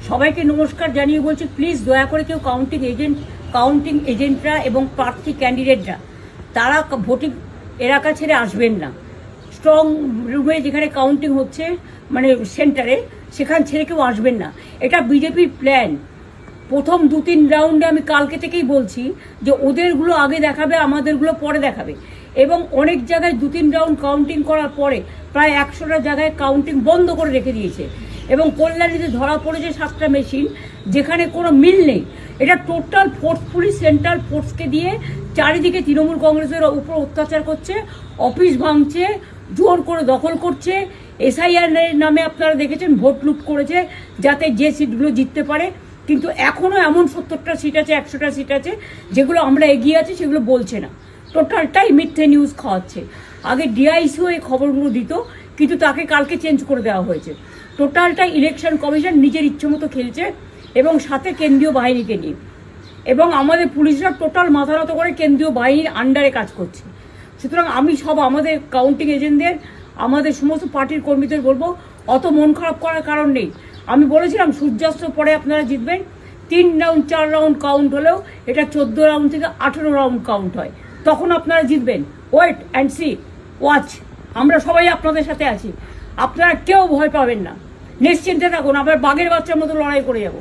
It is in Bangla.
সবাইকে নমস্কার জানিয়ে বলছি, প্লিজ দয়া করে কেউ কাউন্টিং এজেন্টরা এবং প্রার্থী ক্যান্ডিডেটরা তারা ভোটিং এলাকা ছেড়ে আসবেন না। স্ট্রং রুমে যেখানে কাউন্টিং হচ্ছে, মানে সেন্টারে, সেখান ছেড়ে কেউ আসবেন না। এটা বিজেপির প্ল্যান। প্রথম 2-3 রাউন্ডে আমি কালকে থেকেই বলছি যে ওদেরগুলো আগে দেখাবে, আমাদেরগুলো পরে দেখাবে। এবং অনেক জায়গায় 2-3 রাউন্ড কাউন্টিং করার পরে প্রায় 100টা জায়গায় কাউন্টিং বন্ধ করে রেখে দিয়েছে। এবং কল্যাণীতে ধরা পড়েছে 7টা মেশিন, যেখানে কোনো মিল নেই। এটা টোটাল ফোর্স, পুলিশ সেন্ট্রাল ফোর্সকে দিয়ে চারিদিকে তৃণমূল কংগ্রেসের উপর অত্যাচার করছে, অফিস ভাঙছে, জোর করে দখল করছে। এসআইআর নামে আপনারা দেখেছেন ভোট লুট করেছে যাতে যে সিটগুলো জিততে পারে। কিন্তু এখনও এমন 70টা সিট আছে, 100টা সিট আছে যেগুলো আমরা এগিয়ে আছি, সেগুলো বলছে না। টোটালটাই মিথ্যে নিউজ খাওয়াচ্ছে। আগে ডিআইসিও এই খবরগুলো দিত, কিন্তু তাকে কালকে চেঞ্জ করে দেওয়া হয়েছে। টোটালটাই ইলেকশন কমিশন নিজের ইচ্ছে মতো খেলছে, এবং সাথে কেন্দ্রীয় বাহিনীকে নিয়ে। এবং আমাদের পুলিশরা টোটাল মাথা নত করে কেন্দ্রীয় বাহিনীর আন্ডারে কাজ করছে। সুতরাং আমি আমাদের কাউন্টিং এজেন্টদের, আমাদের সমস্ত পার্টির কর্মীদের বলবো, অত মন খারাপ করার কারণ নেই। আমি বলেছিলাম সূর্যাস্তের পরে আপনারা জিতবেন। 3 রাউন্ড 4 রাউন্ড কাউন্ট হলেও এটা 14 রাউন্ড থেকে 18 রাউন্ড কাউন্ট হয়, তখন আপনারা জিতবেন। Wait and see, watch. আমরা সবাই আপনাদের সাথে আছি, আপনারা কেউ ভয় পাবেন না, নিশ্চিন্তে থাকুন। আবার বাঘের বাচ্চার মতো লড়াই করে যাবো।